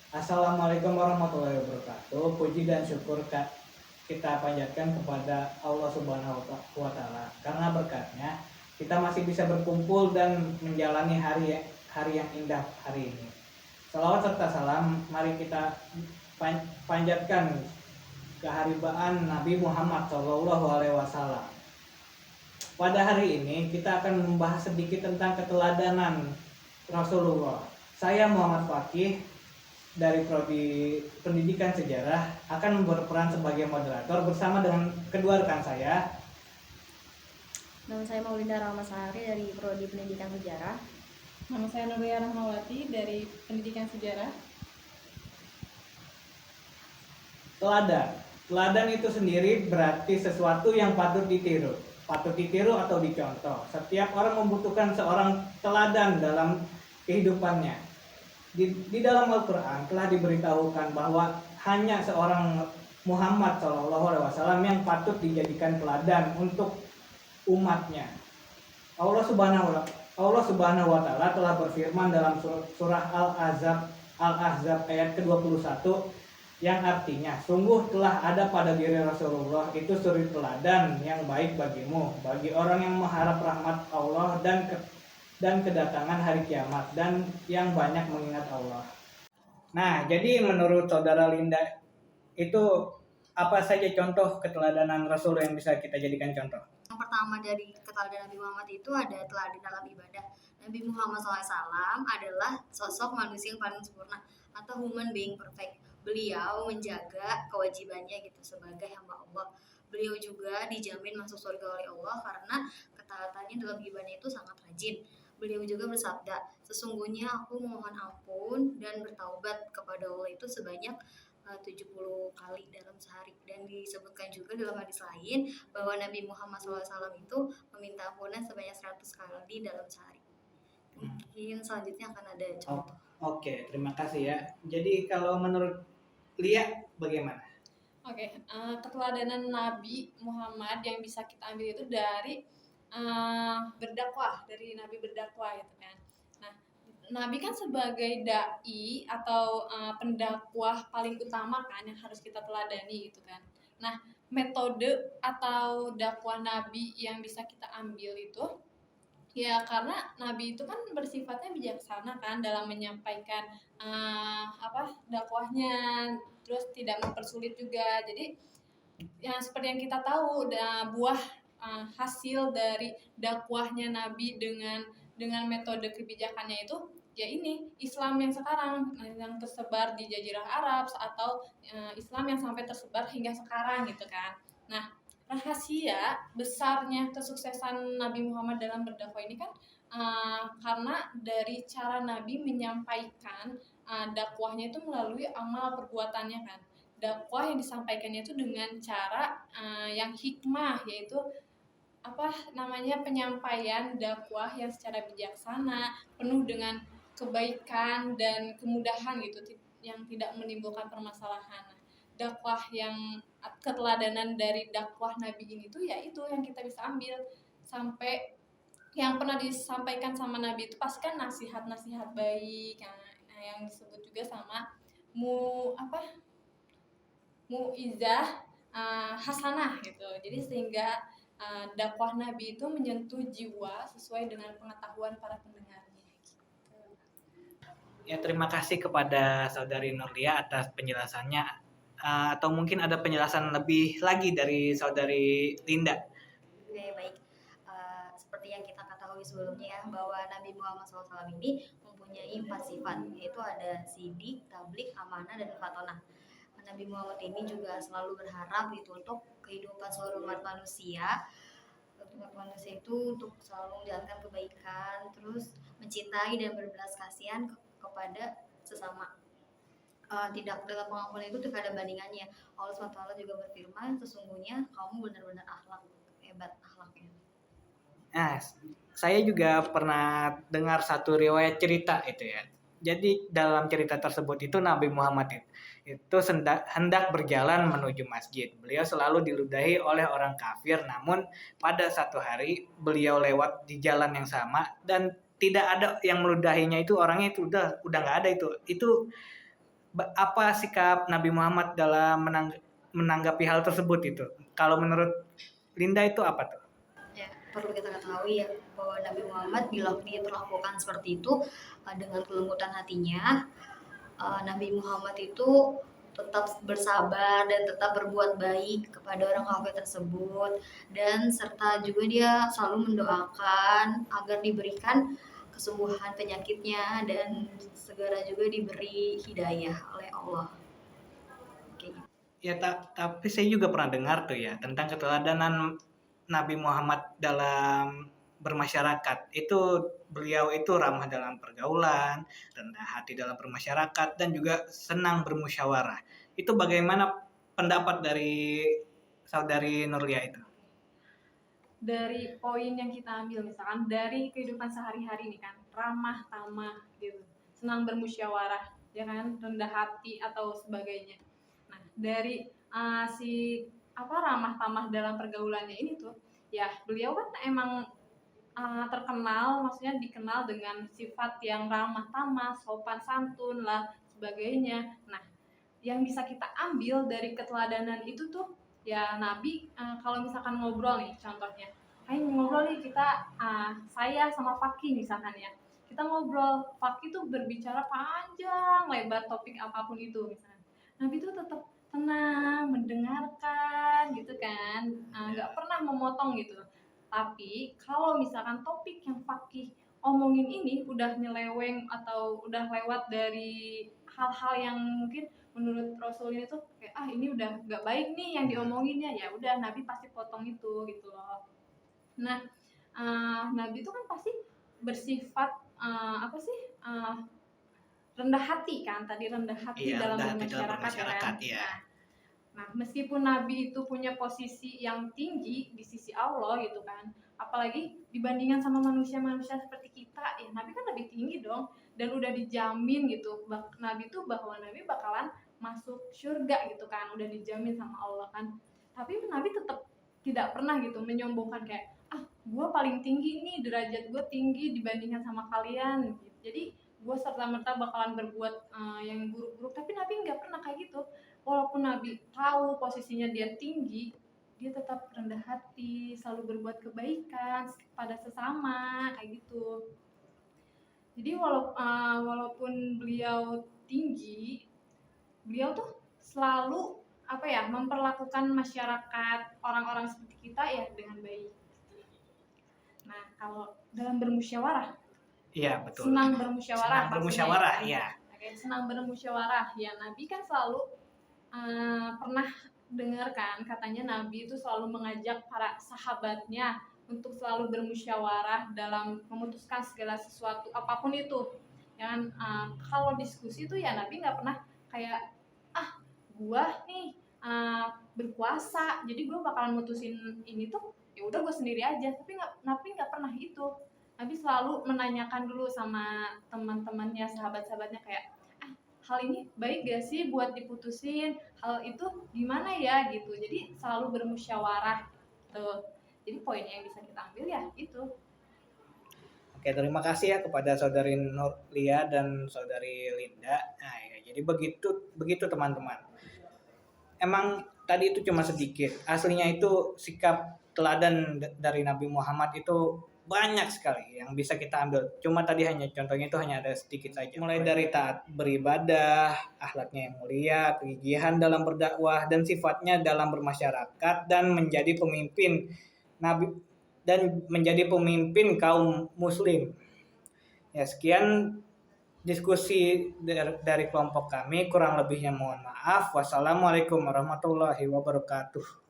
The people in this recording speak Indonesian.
Assalamualaikum warahmatullahi wabarakatuh. Puji dan syukur kita panjatkan kepada Allah Subhanahu wa Ta'ala. Karena berkatnya kita masih bisa berkumpul dan menjalani hari yang indah hari ini. Salawat serta salam mari kita panjatkan keharibaan Nabi Muhammad SAW. Pada hari ini kita akan membahas sedikit tentang keteladanan Rasulullah. Saya Muhammad Fakih dari Prodi Pendidikan Sejarah akan berperan sebagai moderator bersama dengan kedua rekan saya. Nama saya Maulinda Rahmasari dari Prodi Pendidikan Sejarah. Nama saya Nuria Rahmawati dari Pendidikan Sejarah. Teladan itu sendiri berarti sesuatu yang patut ditiru atau dicontoh. Setiap orang membutuhkan seorang teladan dalam kehidupannya. Di dalam Al-Quran telah diberitahukan bahwa hanya seorang Muhammad SAW yang patut dijadikan teladan untuk umatnya. Allah Subhanahu wa Ta'ala telah berfirman dalam surah Al-Ahzab ayat ke-21 yang artinya, sungguh telah ada pada diri Rasulullah itu suri teladan yang baik bagimu, bagi orang yang mengharap rahmat Allah dan kedatangan hari kiamat dan yang banyak mengingat Allah. Nah, jadi menurut saudara Linda itu apa saja contoh keteladanan Rasul yang bisa kita jadikan contoh? Yang pertama dari keteladanan Nabi Muhammad itu ada teladan dalam ibadah. Nabi Muhammad SAW adalah sosok manusia yang paling sempurna atau human being perfect. Beliau menjaga kewajibannya gitu sebagai hamba Allah. Beliau juga dijamin masuk surga oleh Allah karena ketaatannya dalam ibadah itu sangat rajin. Beliau juga bersabda, sesungguhnya aku memohon ampun dan bertaubat kepada Allah itu sebanyak 70 kali dalam sehari. Dan disebutkan juga dalam hadis lain bahwa Nabi Muhammad SAW itu meminta ampunan sebanyak 100 kali dalam sehari. Mungkin selanjutnya akan ada contoh. Oke, terima kasih ya. Jadi kalau menurut Lia bagaimana? Oke, keteladanan Nabi Muhammad yang bisa kita ambil itu dari berdakwah, dari Nabi berdakwah gitu kan. Nah, Nabi kan sebagai dai atau pendakwah paling utama kan yang harus kita teladani gitu kan. Nah, metode atau dakwah Nabi yang bisa kita ambil itu ya karena Nabi itu kan bersifatnya bijaksana kan dalam menyampaikan dakwahnya, terus tidak mempersulit juga. Jadi yang seperti yang kita tahu buah hasil dari dakwahnya Nabi dengan metode kebijakannya itu ya ini Islam yang sekarang yang tersebar di Jazirah Arab atau Islam yang sampai tersebar hingga sekarang gitu kan. Nah, rahasia besarnya kesuksesan Nabi Muhammad dalam berdakwah ini kan karena dari cara Nabi menyampaikan dakwahnya itu melalui amal perbuatannya kan. Dakwah yang disampaikannya itu dengan cara yang hikmah, yaitu penyampaian dakwah yang secara bijaksana, penuh dengan kebaikan dan kemudahan gitu, yang tidak menimbulkan permasalahan. Dakwah yang keteladanan dari dakwah Nabi ini tuh ya itu yang kita bisa ambil. Sampai yang pernah disampaikan sama Nabi itu pasti kan nasihat-nasihat baik yang disebut juga sama muizah hasanah gitu. Jadi sehingga dakwah Nabi itu menyentuh jiwa sesuai dengan pengetahuan para pendengarnya gitu. Ya, terima kasih kepada saudari Nurlia atas penjelasannya. Atau mungkin ada penjelasan lebih lagi dari saudari Linda. Oke, baik. Seperti yang kita ketahui sebelumnya ya, bahwa Nabi Muhammad SAW ini mempunyai 4 sifat, yaitu ada sidik, tablik, amanah, dan fatonah. Nabi Muhammad ini juga selalu berharap itu untuk kehidupan seluruh umat manusia. Umat manusia itu untuk selalu menjalankan kebaikan, terus mencintai dan berbelas kasihan kepada sesama. Tidak dalam pengampunan itu tidak ada bandingannya. Allah SWT juga berfirman, sesungguhnya kamu benar-benar hebat akhlaknya. Nah, saya juga pernah dengar satu riwayat cerita itu ya. Jadi dalam cerita tersebut itu Nabi Muhammad itu hendak berjalan menuju masjid. Beliau selalu diludahi oleh orang kafir, namun pada satu hari beliau lewat di jalan yang sama dan tidak ada yang meludahinya, itu orangnya itu udah nggak ada itu. Itu apa sikap Nabi Muhammad dalam menanggapi hal tersebut itu? Kalau menurut Linda itu apa tuh? Ya, perlu kita ketahui ya bahwa Nabi Muhammad bila diperlakukan seperti itu dengan kelembutan hatinya, Nabi Muhammad itu tetap bersabar dan tetap berbuat baik kepada orang kafir tersebut, dan serta juga dia selalu mendoakan agar diberikan kesembuhan penyakitnya dan segera juga diberi hidayah oleh Allah. Oke. Ya, tapi saya juga pernah dengar tuh ya tentang keteladanan Nabi Muhammad dalam bermasyarakat. Itu beliau itu ramah dalam pergaulan, rendah hati dalam bermasyarakat, dan juga senang bermusyawarah. Itu bagaimana pendapat dari saudari Nurlia itu? Dari poin yang kita ambil misalkan dari kehidupan sehari-hari nih kan, ramah tamah gitu, senang bermusyawarah, ya kan, rendah hati atau sebagainya. Nah, dari si ramah tamah dalam pergaulannya ini tuh, ya beliau kan emang terkenal, maksudnya dikenal dengan sifat yang ramah tamah, sopan santun lah sebagainya. Nah, yang bisa kita ambil dari keteladanan itu tuh ya Nabi, kalau misalkan ngobrol nih contohnya, ngobrol nih kita, saya sama Fakih misalkan ya, kita ngobrol, Fakih tuh berbicara panjang lebar topik apapun itu misalkan, Nabi tuh tetap tenang mendengarkan gitu kan, nggak pernah memotong gitu. Tapi kalau misalkan topik yang Fakih omongin ini udah nyeleweng atau udah lewat dari hal-hal yang mungkin menurut Rasul ini tuh kayak ini udah nggak baik nih yang diomonginnya, ya udah Nabi pasti potong itu gitu loh. Nah, Nabi itu kan pasti bersifat rendah hati kan, tadi rendah hati Iya, dalam rendah hati dalam bermasyarakat ya kan. ya. Nah, meskipun Nabi itu punya posisi yang tinggi di sisi Allah gitu kan, apalagi dibandingkan sama manusia-manusia seperti kita, ya Nabi kan lebih tinggi dong, dan udah dijamin gitu, Nabi tuh bahwa Nabi bakalan masuk surga gitu kan, udah dijamin sama Allah kan. Tapi Nabi tetap tidak pernah gitu menyombongkan kayak, gue paling tinggi nih, derajat gue tinggi dibandingkan sama kalian gitu. Jadi gue serta-merta bakalan berbuat yang buruk-buruk, tapi Nabi nggak pernah kayak gitu. Walaupun Nabi tahu posisinya dia tinggi, dia tetap rendah hati, selalu berbuat kebaikan pada sesama kayak gitu. Jadi walaupun beliau tinggi, beliau tuh selalu memperlakukan masyarakat, orang-orang seperti kita ya dengan baik. Nah, kalau dalam bermusyawarah, iya betul. Senang bermusyawarah. Senang bermusyawarah, ya. Oke, senang bermusyawarah. Ya, Nabi kan selalu pernah dengar kan, katanya Nabi itu selalu mengajak para sahabatnya untuk selalu bermusyawarah dalam memutuskan segala sesuatu apapun itu. Ya kan, kalau diskusi itu ya Nabi nggak pernah kayak gua nih berkuasa, jadi gua bakalan mutusin ini tuh ya udah gue sendiri aja. Tapi Nabi nggak pernah itu. Nabi selalu menanyakan dulu sama teman-temannya, sahabat-sahabatnya kayak, hal ini baik gak sih buat diputusin, hal itu gimana ya gitu. Jadi selalu bermusyawarah tuh. Jadi poin yang bisa kita ambil ya itu. Oke, terima kasih ya kepada saudari Nurlia dan saudari Linda. Nah, ya, jadi begitu teman-teman. Emang tadi itu cuma sedikit. Aslinya itu sikap teladan dari Nabi Muhammad itu banyak sekali yang bisa kita ambil. Cuma tadi contohnya itu hanya ada sedikit saja. Mulai dari taat beribadah, akhlaknya yang mulia, kegigihan dalam berdakwah, dan sifatnya dalam bermasyarakat, dan menjadi pemimpin Nabi dan menjadi pemimpin kaum muslim. Ya, sekian diskusi dari kelompok kami. Kurang lebihnya mohon maaf. Wassalamualaikum warahmatullahi wabarakatuh.